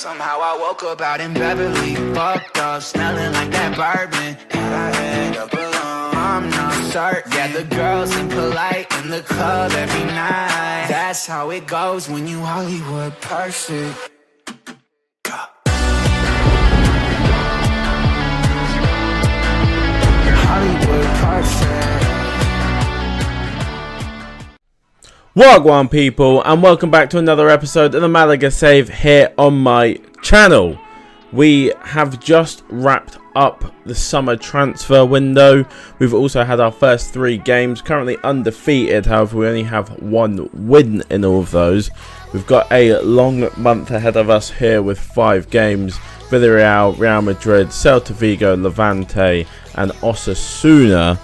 Somehow I woke up out in Beverly, fucked up, smelling like that bourbon. And I had up alone, I'm not certain. Yeah, the girls impolite in the club every night. That's how it goes when you Hollywood perfect. Hollywood perfect. Wagwan people, and welcome back to another episode of the Malaga Save here on my channel. We have just wrapped up the summer transfer window. We've also had our first 3 games, currently undefeated. However, we only have 1 win in all of those. We've got a long month ahead of us here with 5 games. Villarreal, Real Madrid, Celta Vigo, Levante and Osasuna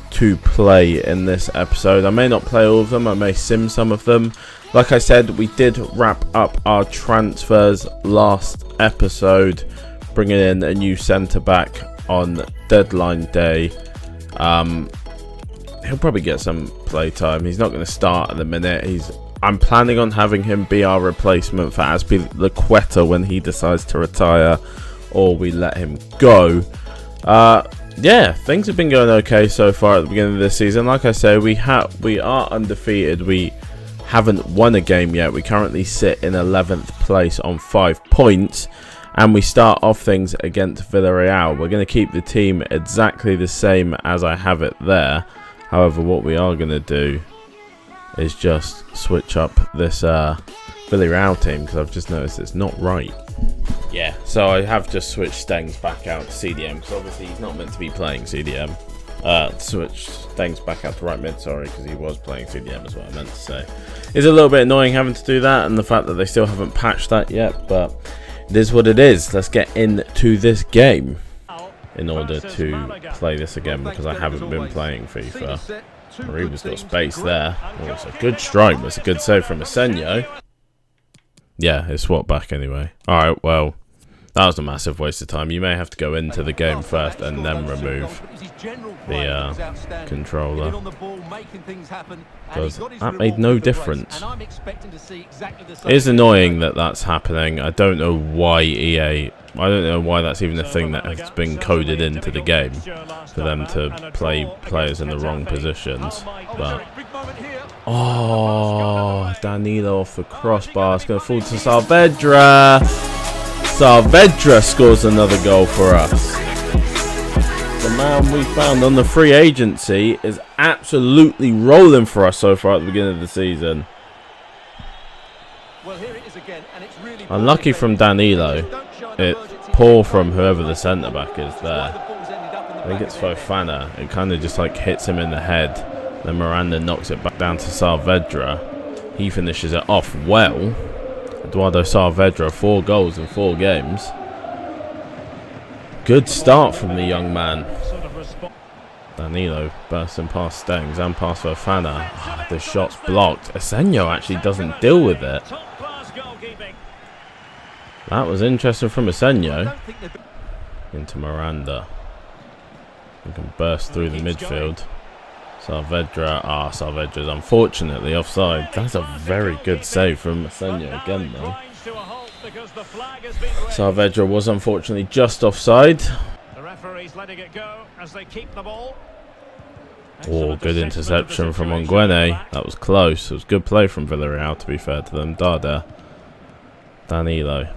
to play in this episode. I may not play all of them, I may sim some of them. Like I said, we did wrap up our transfers last episode, bringing in a new centre back on deadline day. He'll probably get some play time. He's not going to start at the minute. I'm planning on having him be our replacement for Azpilicueta when he decides to retire, or we let him go. Yeah, things have been going okay so far at the beginning of this season. Like I say, we are undefeated. We haven't won a game yet. We currently sit in 11th place on 5 points, and we start off things against Villarreal. We're going to keep the team exactly the same as I have it there. However, what we are going to do is just switch up this Villarreal team, because I've just noticed it's not right. Yeah, so I have just switched Stengs back out to CDM, because obviously he's not meant to be playing CDM. Switched Stengs back out to right mid, sorry, because he was playing CDM is what I meant to say. It's a little bit annoying having to do that, and the fact that they still haven't patched that yet, but it is what it is. Let's get into this game in order to play this again, because I haven't been playing FIFA. Mariba's got space there. Oh, it's a good strike, but it's a good save from Asenio. Yeah, it's swapped back anyway. Alright, well, that was a massive waste of time. You may have to go into the game first and then remove the controller, because that made no difference. It is annoying that that's happening. I don't know why I don't know why that's even a thing that has been coded into the game, for them to play players in the wrong positions. But oh, Danilo off the crossbar. It's going to fall to Saavedra. Saavedra scores another goal for us. The man we found on the free agency is absolutely rolling for us so far at the beginning of the season. Unlucky from Danilo. It's poor from whoever the centre back is there. I think it's Fofana. It kind of just like hits him in the head. Then Miranda knocks it back down to Saavedra. He finishes it off well. Eduardo Saavedra, 4 goals in 4 games. Good start from the young man. Danilo bursting past Stengs and past Fofana. Oh, the shot's blocked. Asenio actually doesn't deal with it. That was interesting from Asenio. Into Miranda. He can burst through the midfield. Saavedra. Saavedra's unfortunately offside. That's a very good save from Asenio again, though. Saavedra was unfortunately just offside. Oh, good interception from Onguene. That was close. It was good play from Villarreal, to be fair to them. Dada. Danilo.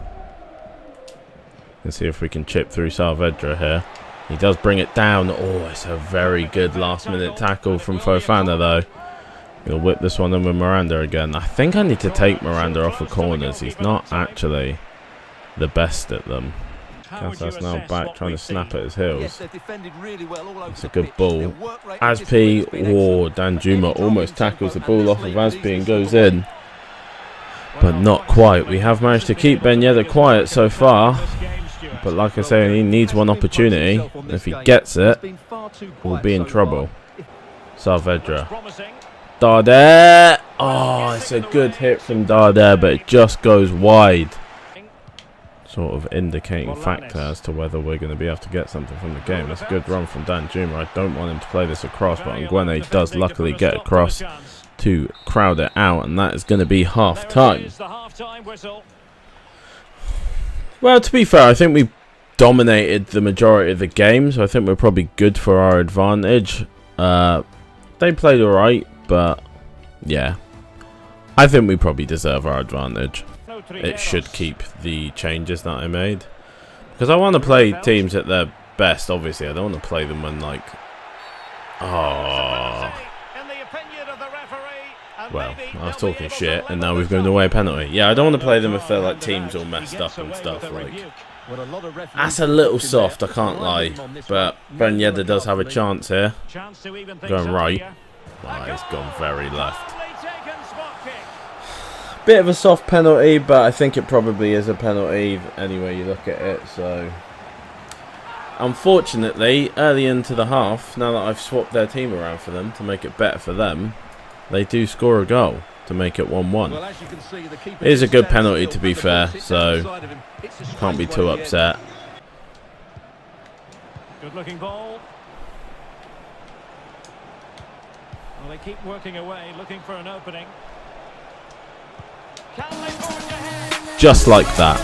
Let's see if we can chip through Saavedra here. He does bring it down. Oh, it's a very good last-minute tackle from Fofana, though. He'll whip this one in with Miranda again. I think I need to take Miranda off of corners. He's not actually the best at them. Casas now back, trying to snap at his heels. It's a good ball. Azpi, Danjuma almost tackles the ball off of Azpi and goes in. But not quite. We have managed to keep Ben Yedder quiet so far. But like I say, he needs one opportunity. If he gets it, we'll be in trouble. Saavedra. Dade. Oh, it's a good hit from Dade, but it just goes wide. Sort of indicating factor as to whether we're going to be able to get something from the game. That's a good run from Danjuma. I don't want him to play this across, but Onguene does luckily get across to crowd it out, and that is going to be half time. Well, to be fair, I think we dominated the majority of the game, so I think we're probably good for our advantage. They played alright, but yeah, I think we probably deserve our advantage. It should keep the changes that I made, because I want to play teams at their best. Obviously, I don't want to play them when, like, oh, well, I was talking shit, and now we've given away a penalty. Yeah, I don't want to play them if they're like teams all messed up and stuff. Like, that's a little soft, I can't lie. But Ben Yedder does have a chance here. Going right. Oh, he's gone very left. Bit of a soft penalty, but I think it probably is a penalty anyway you look at it. So, unfortunately, early into the half, now that I've swapped their team around for them to make it better for them, they do score a goal to make it 1-1. It is a good penalty, to be fair, so can't be too upset. Good looking ball. Well, they keep working away, looking for an opening. Just like that.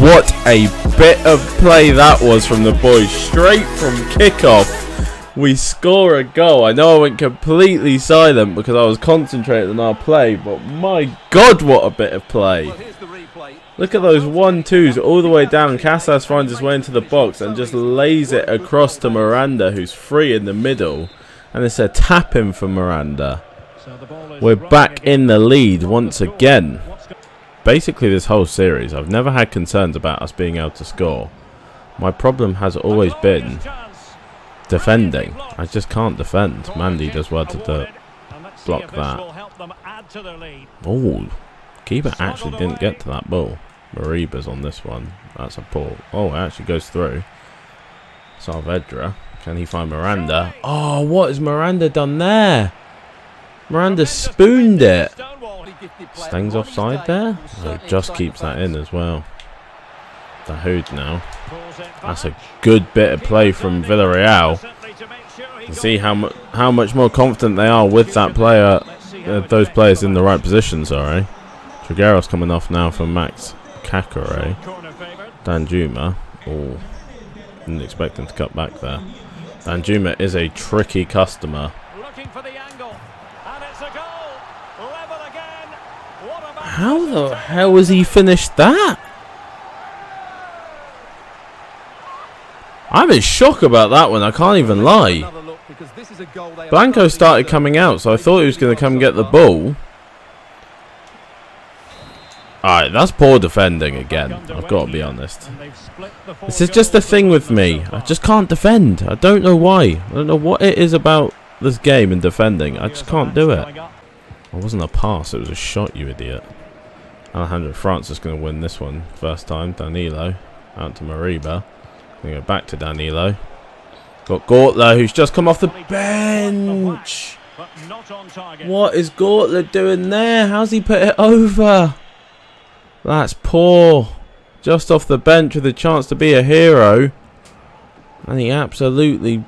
What a bit of play that was from the boys. Straight from kickoff, we score a goal. I know I went completely silent because I was concentrating on our play, but my God, what a bit of play. Look at those 1-2s all the way down. Casas finds his way into the box and just lays it across to Miranda, who's free in the middle. And it's a tap-in for Miranda. We're back in the lead once again. Basically, this whole series, I've never had concerns about us being able to score. My problem has always been defending. I just can't defend. Mandy does well to block that. Oh, keeper actually didn't get to that ball. Mariba's on this one. That's a pull. Oh, it actually goes through. Saavedra. Can he find Miranda? Oh, what has Miranda done there? Miranda spooned it. Stengs offside there. So just keeps that in as well. Dahoud now. That's a good bit of play from Villarreal. You can see how much more confident they are with that player, those players in the right position. Sorry. Trigueros coming off now from Max Kakare. Danjuma. Oh, didn't expect him to cut back there. Danjuma is a tricky customer. How the hell has he finished that? I'm in shock about that one, I can't even lie. Blanco started coming out, so I thought he was going to come and get the ball. Alright, that's poor defending again, I've got to be honest. This is just the thing with me, I just can't defend. I don't know why. I don't know what it is about this game and defending. I just can't do it. It wasn't a pass, it was a shot, you idiot. Alejandro Francis going to win this one. First time, Danilo. Out to Mariba. Going to go back to Danilo. Got Gortler, who's just come off the bench. What is Gortler doing there? How's he put it over? That's poor. Just off the bench with a chance to be a hero. And he absolutely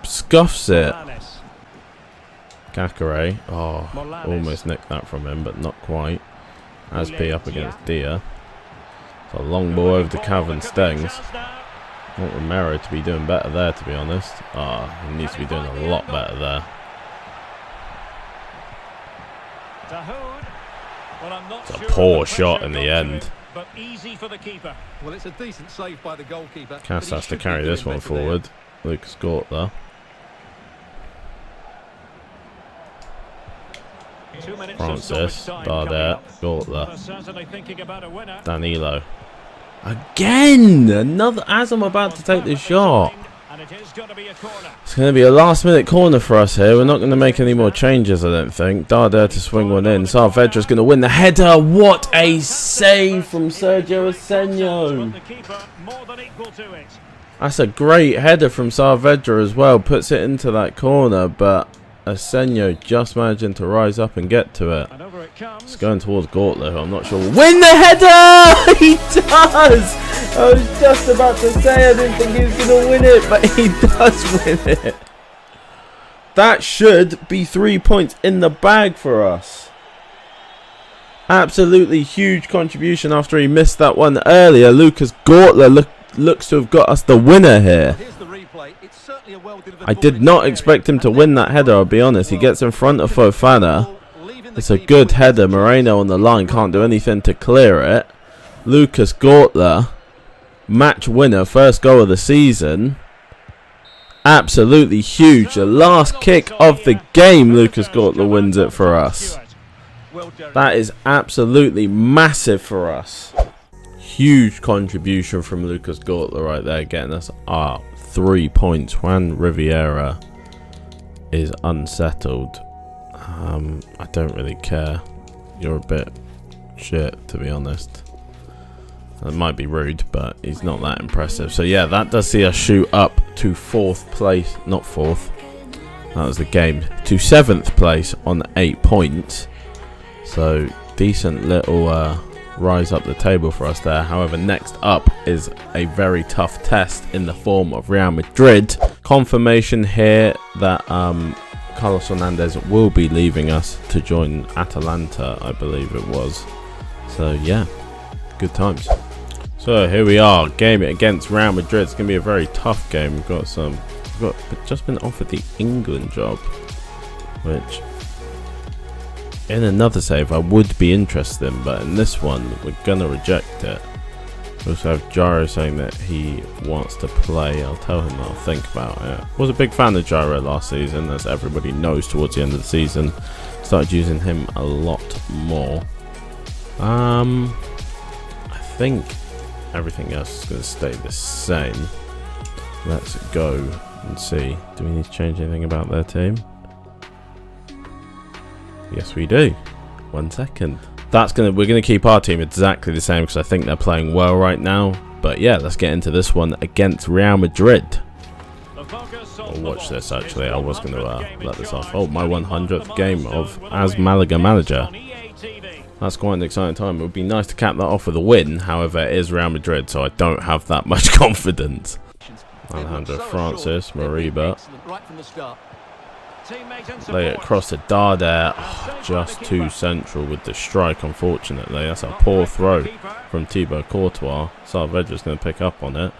scuffs it. Kakare. Oh, almost nicked that from him, but not quite. Aspi up against Dia. It's a long ball over to Calvin Stengs. I want Romero to be doing better there, to be honest. Ah, he needs to be doing a lot better there. It's a poor shot in the end. Well, it's a decent save by the goalkeeper. Cass has to carry this one forward. Lucas Gortler. Francis, Bardet, Gortler, Danilo. Again! Another, as I'm about to take this shot. It's going to be a last minute corner for us here. We're not going to make any more changes, I don't think. Darder to swing one in. Saavedra's going to win the header. What a save from Sergio Asenio. That's a great header from Saavedra as well. Puts it into that corner, but Asenio just managing to rise up and get to it. It's going towards Gortler, who I'm not sure will win the header! He does! I was just about to say I didn't think he was going to win it, but he does win it. That should be 3 points in the bag for us. Absolutely huge contribution after he missed that one earlier. Lucas Gortler looks to have got us the winner here. I did not expect him to win that header, I'll be honest. He gets in front of Fofana. It's a good header. Moreno on the line can't do anything to clear it. Lucas Gortler, match winner, first goal of the season. Absolutely huge. The last kick of the game, Lucas Gortler wins it for us. That is absolutely massive for us. Huge contribution from Lucas Gortler right there, getting us our 3 points. Juan Riviera is unsettled. I don't really care. You're a bit shit, to be honest. That might be rude, but he's not that impressive. So yeah, that does see us shoot up to 4th place. Not 4th. That was the game. To 7th place on 8 points. So decent little rise up the table for us there. However, next up is a very tough test in the form of Real Madrid. Confirmation here that Carlos Hernandez will be leaving us to join Atalanta, I believe it was. So yeah, good times. So here we are, game against Real Madrid. It's going to be a very tough game. We've just been offered the England job, which in another save I would be interested in, but in this one we're going to reject it. We also have Gyro saying that he wants to play. I'll tell him that I'll think about it. Was a big fan of Gyro last season, as everybody knows. Towards the end of the season, started using him a lot more. I think everything else is going to stay the same. Let's go and see. Do we need to change anything about their team? Yes, we do. 1 second. We're gonna keep our team exactly the same because I think they're playing well right now. But yeah, let's get into this one against Real Madrid. I'll watch this actually. I was gonna let this off. Oh, my 100th game as Malaga manager. That's quite an exciting time. It would be nice to cap that off with a win. However, it is Real Madrid, so I don't have that much confidence. Alejandro Francis, Mariba. Lay it across to Darder. Oh, just too central with the strike, unfortunately. That's a poor throw from Thibaut Courtois. Saavedra's going to pick up on it.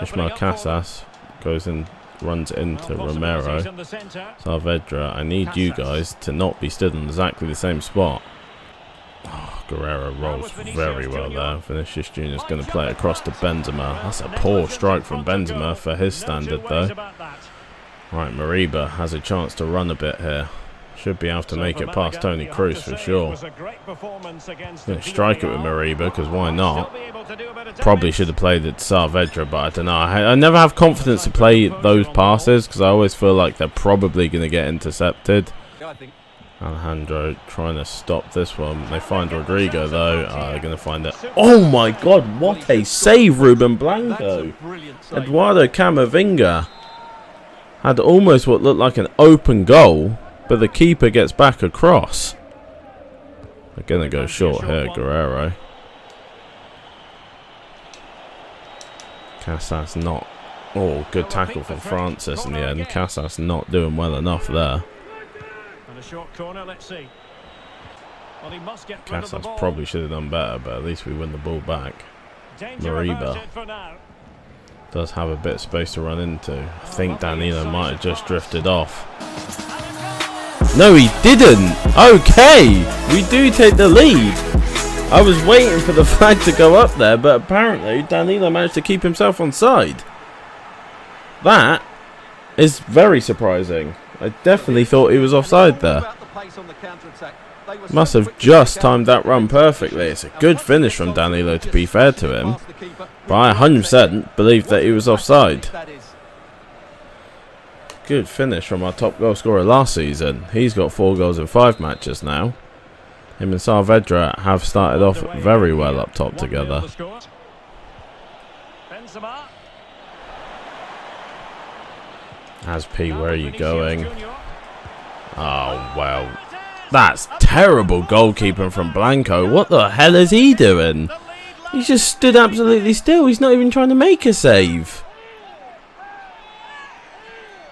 Ismael Casas goes in, runs into Romero. Saavedra, I need you guys to not be stood in exactly the same spot. Oh, Guerrero rolls very well there. Vinicius Jr. is going to play it across to Benzema. That's a poor strike from Benzema for his standard, though. Right, Mariba has a chance to run a bit here. Should be able to make it past Toni Kroos for sure. Going to strike it with Mariba, because why not? Probably should have played it to Saavedra, but I don't know. I never have confidence to play those passes, because I always feel like they're probably going to get intercepted. Alejandro trying to stop this one. They find Rodrigo, though. They're going to find it. Oh my god, what a save, Ruben Blanco. Eduardo Camavinga had almost what looked like an open goal, but the keeper gets back across. They're going to go short here, Guerrero. Casas not. Oh, good tackle from Francis in the end. Casas not doing well enough there. Casas probably should have done better, but at least we win the ball back. Mariba does have a bit of space to run into. I think Danilo might have just drifted off. No, he didn't. Okay, we do take the lead. I was waiting for the flag to go up there, but apparently Danilo managed to keep himself on side. That is very surprising. I definitely thought he was offside there. Must have just timed that run perfectly. It's a good finish from Danilo, to be fair to him, but I 100% believe that he was offside. Good finish from our top goal scorer last season. He's got 4 goals in 5 matches now. Him and Saavedra have started off very well up top together. Asp, where are you going? Oh, well. That's terrible goalkeeping from Blanco. What the hell is he doing? He just stood absolutely still. He's not even trying to make a save.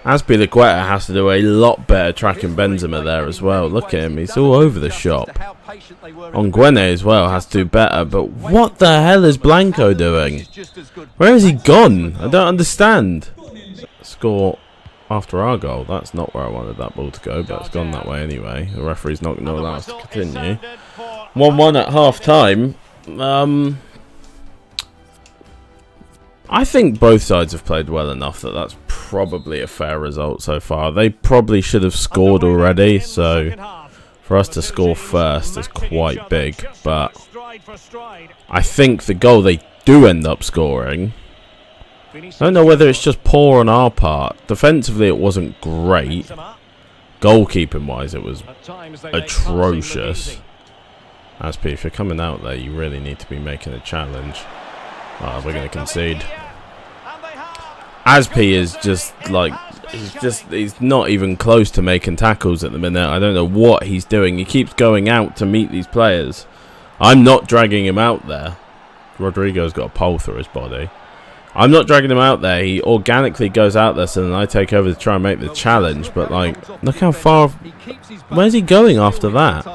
Azpilicueta has to do a lot better tracking Benzema there as well. Look at him, he's all over the shop. Onguene as well has to do better, but what the hell is Blanco doing? Where has he gone? I don't understand. Score after our goal. That's not where I wanted that ball to go, but it's gone that way anyway. The referee's not going to allow us to continue. 1-1 at half time. I think both sides have played well enough that that's probably a fair result so far. They probably should have scored already, so for us to score first is quite big. But I think the goal they do end up scoring, I don't know whether it's just poor on our part. Defensively it wasn't great. Goalkeeping wise it was atrocious. Azpi, if you're coming out there you really need to be making a challenge. We're going to concede. Azpi is just like, he's not even close to making tackles at the minute. I don't know what he's doing. He keeps going out to meet these players. I'm not dragging him out there. Rodrigo's got a pole through his body. I'm not dragging him out there. He organically goes out there, so then I take over to try and make the challenge. But like, look how far. Where's he going after that?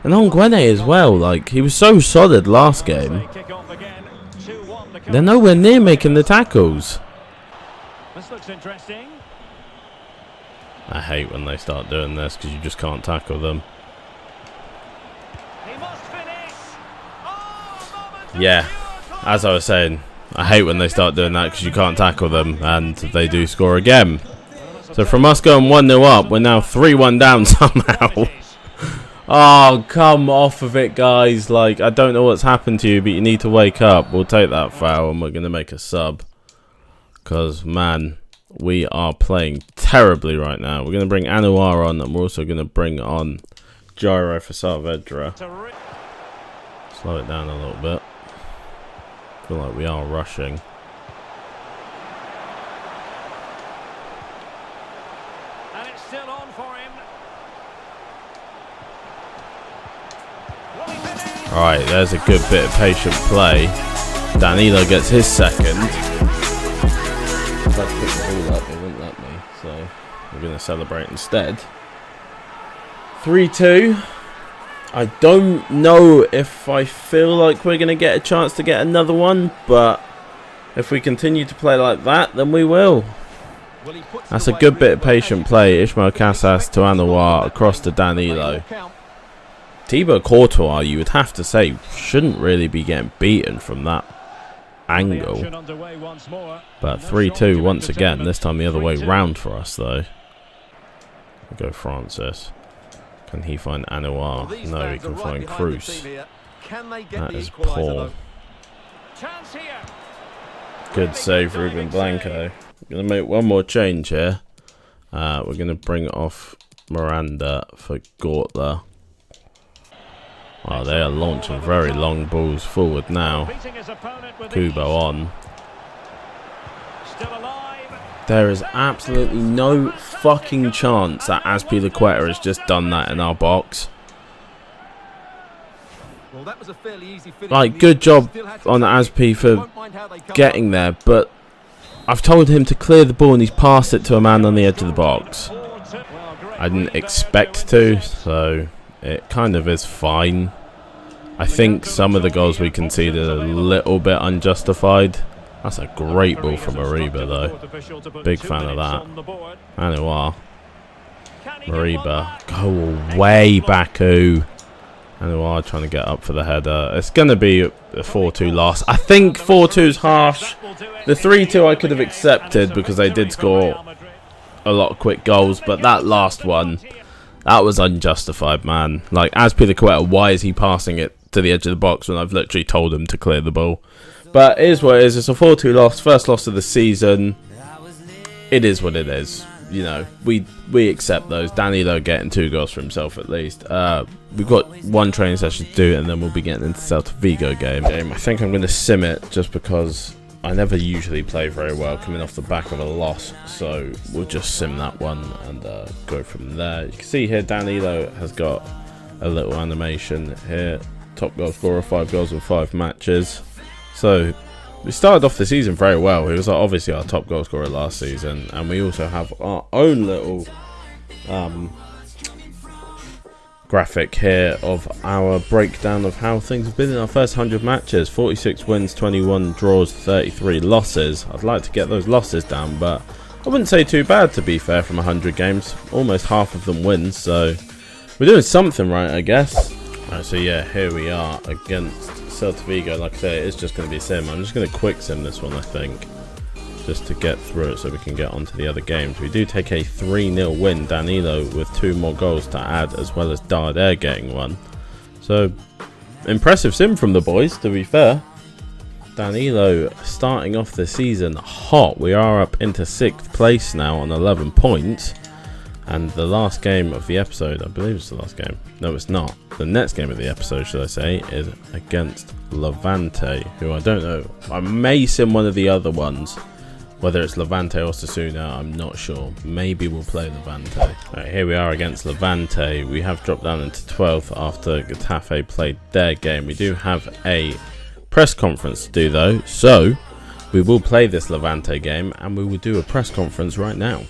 And Onguene as well. Like, he was so solid last game. They're nowhere near making the tackles. This looks interesting. I hate when they start doing this because you just can't tackle them. He must finish. Yeah, as I was saying, I hate when they start doing that because you can't tackle them and they do score again. So from us going 1-0 up, we're now 3-1 down somehow. Oh, come off of it, guys. Like, I don't know what's happened to you, but you need to wake up. We'll take that foul, and we're going to make a sub. Because, man, we are playing terribly right now. We're going to bring Anouar on, and we're also going to bring on Jairo for Saavedra. Slow it down a little bit. I feel like we are rushing. And it's still on for him. Alright, there's a good bit of patient play. Danilo gets his second. If I pick the ball up, they wouldn't let me, so we're going to celebrate instead. 3-2. I don't know if I feel like we're going to get a chance to get another one, but if we continue to play like that, then we will. That's a good bit of patient play. Ismail Casas to Anouar, across to Danilo. Thibaut Courtois, you would have to say, shouldn't really be getting beaten from that angle. But 3-2 once again, this time the other way round for us though. We'll go Francis. Can he find Anouar? No, he can find Cruz. That is poor. Good save, Ruben Blanco. We're going to make one more change here. We're going to bring off Miranda for Gortler. Wow, they are launching very long balls forward now. Kubo on. There is absolutely no fucking chance that Azpilicueta has just done that in our box. Like, good job on Azpi for getting there, but I've told him to clear the ball and he's passed it to a man on the edge of the box. I didn't expect to, so it kind of is fine. I think some of the goals we conceded are a little bit unjustified. That's a great ball from Mariba though. Big fan of that. Anouar. Mariba. Go away, Baku. Anouar trying to get up for the header. It's going to be a 4-2 loss. I think 4-2 is harsh. The 3-2 I could have accepted because they did score a lot of quick goals, but that last one, that was unjustified, man. Like, Azpilicueta, why is he passing it to the edge of the box when I've literally told him to clear the ball? But it is what it is. It's a 4-2 loss, first loss of the season. It is what it is. You know, we accept those. Danilo getting 2 goals for himself at least. We've got one training session to do, and then we'll be getting into the Celta Vigo game. I think I'm going to sim it just because I never usually play very well coming off the back of a loss. So we'll just sim that one and go from there. You can see here Danilo has got a little animation here. Top goal scorer, 5 goals in 5 matches. So We started off the season very well. He was obviously our top goal scorer last season, and we also have our own little graphic here of our breakdown of how things have been in our first 100 matches. 46 wins, 21 draws, 33 losses. I'd like to get those losses down, but I wouldn't say too bad, to be fair, from 100 games. Almost half of them wins, so we're doing something right, I guess. Alright, so yeah, here we are against Celta Vigo. Like I say, it's just going to be a sim. I'm just going to quick sim this one, I think, just to get through it so we can get on to the other games. We do take a 3-0 win. Danilo with 2 more goals to add, as well as Darder getting one. So, impressive sim from the boys, to be fair. Danilo starting off the season hot. We are up into 6th place now on 11 points. And the last game of the episode, I believe it's the last game. No, it's not. The next game of the episode, should I say, is against Levante, who I don't know. I may sim one of the other ones. Whether it's Levante or Osasuna, I'm not sure. Maybe we'll play Levante. Right, here we are against Levante. We have dropped down into 12th after Getafe played their game. We do have a press conference to do, though. So, we will play this Levante game, and we will do a press conference right now.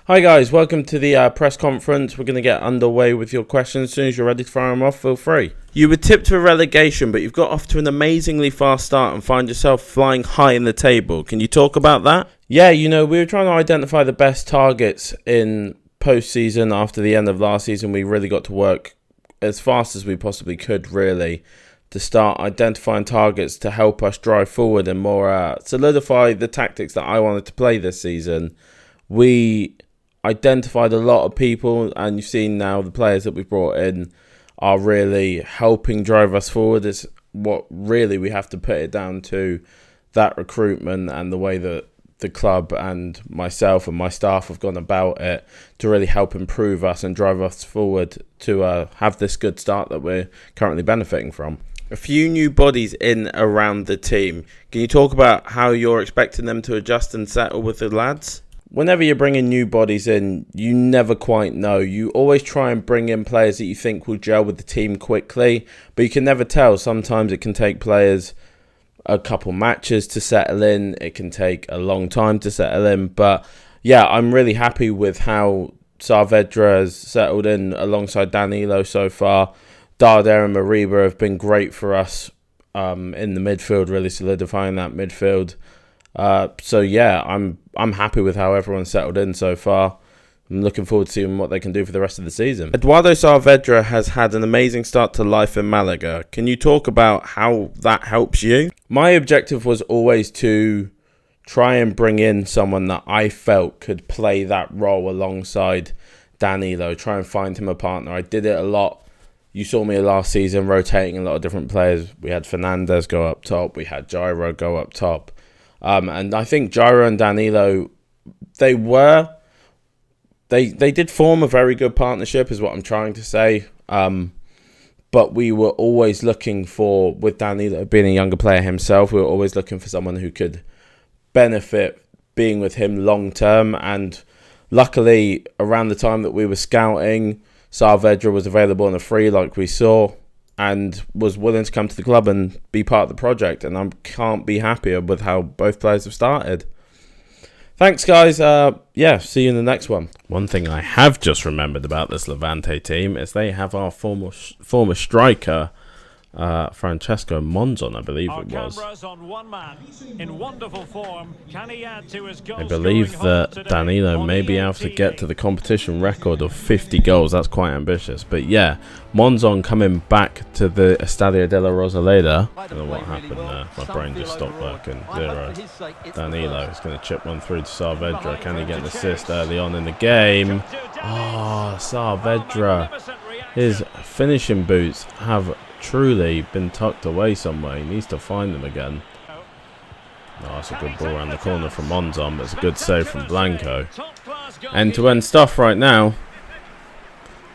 Hi guys, welcome to the press conference. We're going to get underway with your questions. As soon as you're ready to fire them off, feel free. You were tipped for relegation, but you've got off to an amazingly fast start and find yourself flying high in the table. Can you talk about that? Yeah, you know, we were trying to identify the best targets in post-season. After the end of last season, we really got to work as fast as we possibly could, really, to start identifying targets to help us drive forward and more solidify the tactics that I wanted to play this season. We identified a lot of people, and you've seen now the players that we've brought in are really helping drive us forward. Is what really we have to put it down to, that recruitment and the way that the club and myself and my staff have gone about it to really help improve us and drive us forward to have this good start that we're currently benefiting from. A few new bodies in around the team. Can you talk about how you're expecting them to adjust and settle with the lads? Whenever you're bringing new bodies in, you never quite know. You always try and bring in players that you think will gel with the team quickly, but you can never tell. Sometimes it can take players a couple matches to settle in. It can take a long time to settle in. But yeah, I'm really happy with how Saavedra has settled in alongside Danilo so far. Darder and Mariba have been great for us in the midfield, really solidifying that midfield. So yeah, I'm happy with how everyone's settled in so far. I'm looking forward to seeing what they can do for the rest of the season. Eduardo Saavedra has had an amazing start to life in Malaga. Can you talk about how that helps you? My objective was always to try and bring in someone that I felt could play that role alongside Danilo, try and find him a partner. I did it a lot. You saw me last season rotating a lot of different players. We had Fernandez go up top. We had Gyro go up top. And I think Gyro and Danilo, they did form a very good partnership, is what I'm trying to say. But we were always looking for, with Danilo being a younger player himself, we were always looking for someone who could benefit being with him long term. And luckily, around the time that we were scouting, Saavedra was available on a free, like we saw, and was willing to come to the club and be part of the project. And I can't be happier with how both players have started. Thanks, guys. Yeah, see you in the next one. One thing I have just remembered about this Levante team is they have our former striker, Francesco Monzon, I believe it was. On one man. In wonderful form. Can he add to his goal? I believe that Danilo may be able to get to the competition record of 50 goals. That's quite ambitious. But yeah, Monzon coming back to the Estadio de la Rosaleda. I don't know what happened there. My brain just stopped working. 0. Danilo is going to chip one through to Saavedra. Can he get an assist early on in the game? Oh, Saavedra. His finishing boots have truly been tucked away somewhere. He needs to find them again. Oh, that's a good ball around the corner from Monzon, but it's a good save from Blanco. End-to-end stuff right now.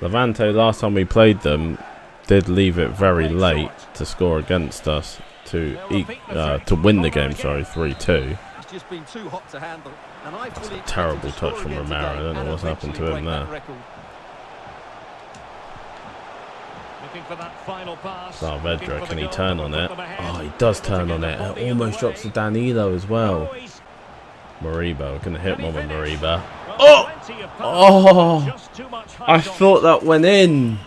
Levante, last time we played them, did leave it very late to score against us to win the game. Sorry, 3-2. That's a terrible touch from Romero. I don't know what's happened to him there. Looking for that final pass. Saavedra, can he turn on it? Oh, he does turn on it. It almost drops to Danilo as well. Mariba, we're going to hit one with Mariba. Oh! Oh! I thought that went in.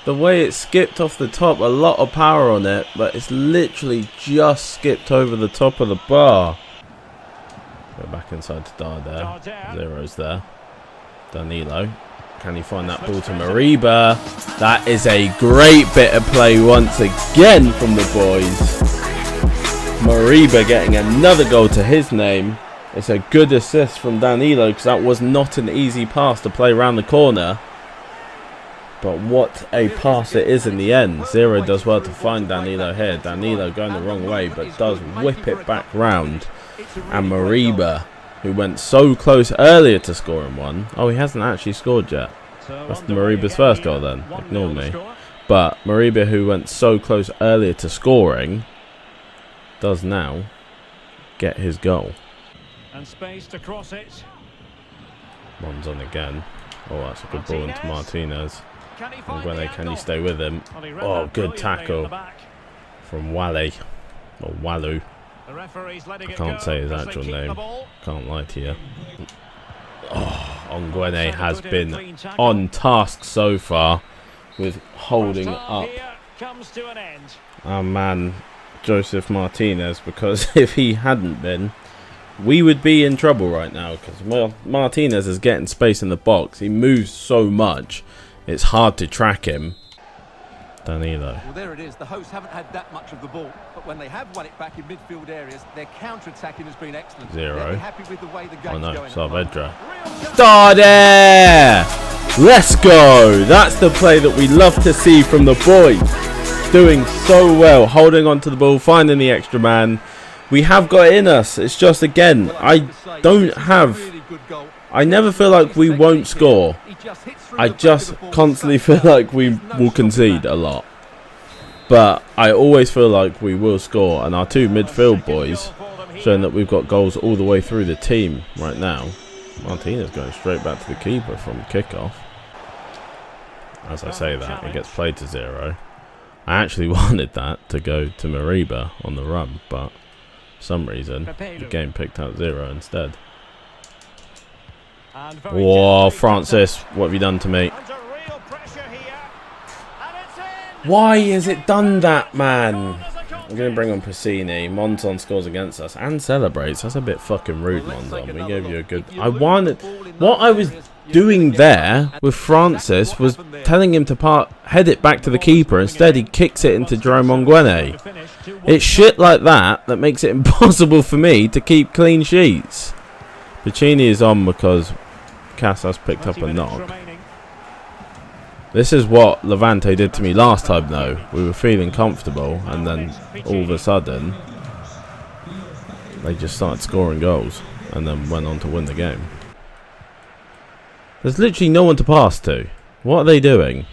The way it skipped off the top, a lot of power on it, but it's literally just skipped over the top of the bar. Go back inside to Darder. Zero's there. Danilo. Can he find that ball to Mariba? That is a great bit of play once again from the boys. Mariba getting another goal to his name. It's a good assist from Danilo because that was not an easy pass to play around the corner. But what a pass it is in the end. Zero does well to find Danilo here. Danilo going the wrong way but does whip it back round. And Mariba, who went so close earlier to scoring one. Oh, he hasn't actually scored yet. That's Mariba's first goal then. Ignore me. But Mariba, who went so close earlier to scoring, does now get his goal. And space to cross it. One's on again. Oh, that's a good ball into Martinez. Can you stay with him? Oh, good tackle from Wale. Or Walu. I can't say his actual name. Can't lie to you. Oh, Ongwene has been on task so far with holding up our man Joseph Martinez, because if he hadn't been, we would be in trouble right now, because Martinez is getting space in the box. He moves so much, it's hard to track him. Danilo. Well, there it is. The hosts haven't had that much of the ball, but when they have won it back in midfield areas, their counter-attacking has been excellent. Zero. Happy with the way the game's Oh no, going. Saavedra. Darder! Let's go! That's the play that we love to see from the boys. Doing so well, holding on to the ball, finding the extra man. We have got it in us. It's just, again, I never feel like we won't score. I just constantly feel like we will concede a lot. But I always feel like we will score. And our two midfield boys showing that we've got goals all the way through the team right now. Martinez going straight back to the keeper from kickoff. As I say that, it gets played to Zero. I actually wanted that to go to Mariba on the run, but for some reason the game picked out Zero instead. Whoa, Francis, what have you done to me? Why has it done that, man? I'm going to bring on Piscini. Monzon scores against us and celebrates. That's a bit fucking rude, Monzon. We gave you a good... What I was doing there with Francis was telling him to head it back to the keeper. Instead, he kicks it into Jerome Ongwene. It's shit like that that makes it impossible for me to keep clean sheets. Piscini is on because Casas picked up a knock. This is what Levante did to me last time, though. We were feeling comfortable, and then all of a sudden, they just started scoring goals, and then went on to win the game. There's literally no one to pass to. What are they doing?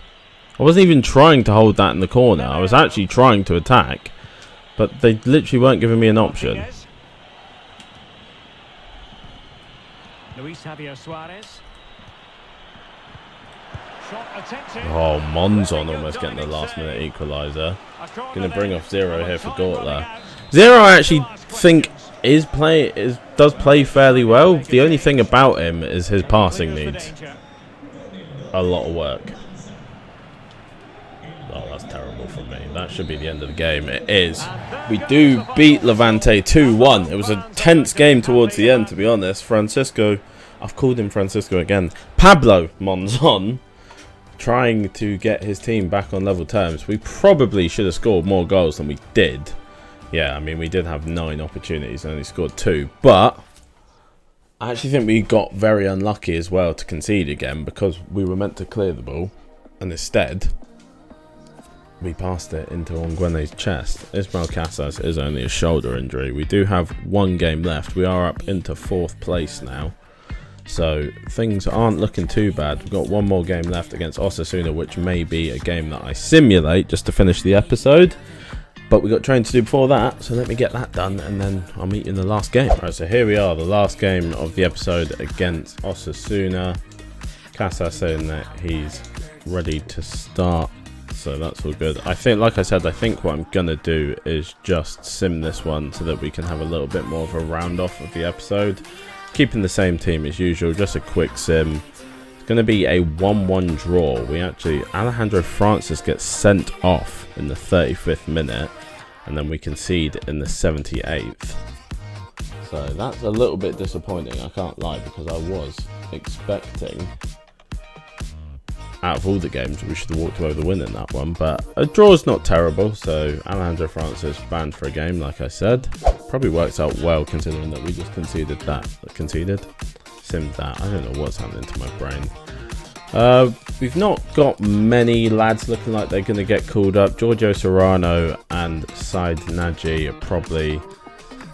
I wasn't even trying to hold that in the corner. I was actually trying to attack, but they literally weren't giving me an option. Luis Javier Suarez. Oh, Monzon almost getting the last minute equaliser. Going to bring off Zero here for Gortler. Zero, I actually think does play fairly well. The only thing about him is his passing needs a lot of work. Oh, that's terrible from me. That should be the end of the game. It is. We do beat Levante 2-1. It was a tense game towards the end, to be honest. Francisco, I've called him Francisco again. Pablo Monzon, trying to get his team back on level terms. We probably should have scored more goals than we did. Yeah, I mean, we did have 9 opportunities and only scored 2. But I actually think we got very unlucky as well to concede again, because we were meant to clear the ball, and instead we passed it into Ongwene's chest. Ismael Casas is only a shoulder injury. We do have 1 game left. We are up into 4th place now. So things aren't looking too bad. We've got 1 more game left against Osasuna, which may be a game that I simulate just to finish the episode. But we got training to do before that, so let me get that done and then I'll meet you in the last game. Right, so here we are, the last game of the episode against Osasuna. Casas saying that he's ready to start so that's all good. I think, like I said, I think what I'm gonna do is just sim this one so that we can have a little bit more of a round off of the episode, keeping the same team as usual. Just a quick sim. It's gonna be a 1-1 draw. We actually, Alejandro Francis gets sent off in the 35th minute, and then we concede in the 78th. So that's a little bit disappointing, I can't lie, because I was expecting, out of all the games, we should have walked away with the win in that one. But a draw's not terrible, so Alejandro Francis banned for a game, like I said. Probably works out well considering that we just conceded that. Simmed that. I don't know what's happening to my brain. We've not got many lads looking like they're going to get called up. Giorgio Serrano and Said Naji are probably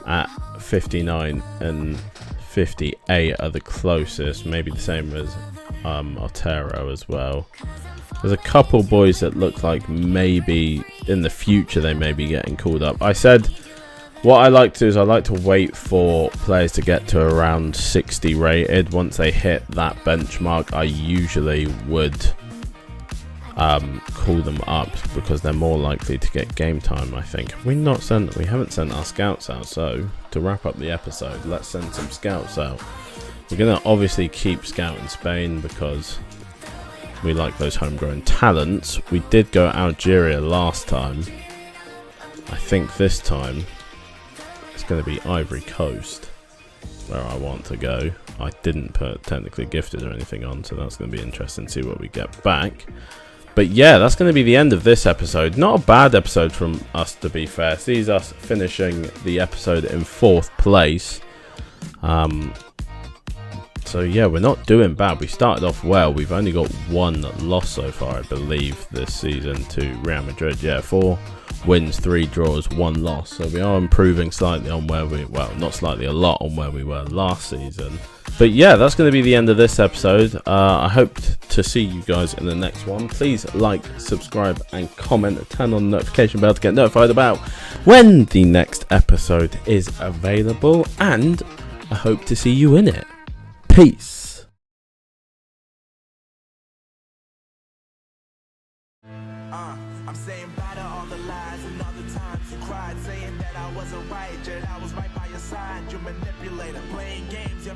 at 59 and 58 are the closest. Maybe the same as Otero as well. There's a couple boys that look like maybe in the future they may be getting called up. I said what I like to do is I like to wait for players to get to around 60 rated. Once they hit that benchmark, I usually would call them up because they're more likely to get game time, I think. We haven't sent our scouts out, so to wrap up the episode, let's send some scouts out. We're going to obviously keep scouting Spain because we like those homegrown talents. We did go Algeria last time. I think this time it's going to be Ivory Coast where I want to go. I didn't put technically gifted or anything on, so that's going to be interesting to see what we get back. But yeah, that's going to be the end of this episode. Not a bad episode from us, to be fair. Sees us finishing the episode in 4th place. So yeah, we're not doing bad. We started off well. We've only got 1 loss so far, I believe, this season to Real Madrid. Yeah, 4 wins, 3 draws, 1 loss. So we are improving slightly on where we, well, not slightly, a lot on where we were last season. But yeah, that's going to be the end of this episode. I hope to see you guys in the next one. Please like, subscribe, and comment. Turn on the notification bell to get notified about when the next episode is available. And I hope to see you in it. Peace. I'm saying bye to all the lies and all the times you cried, saying that I wasn't right, yet I was right by your side. You manipulator, playing games.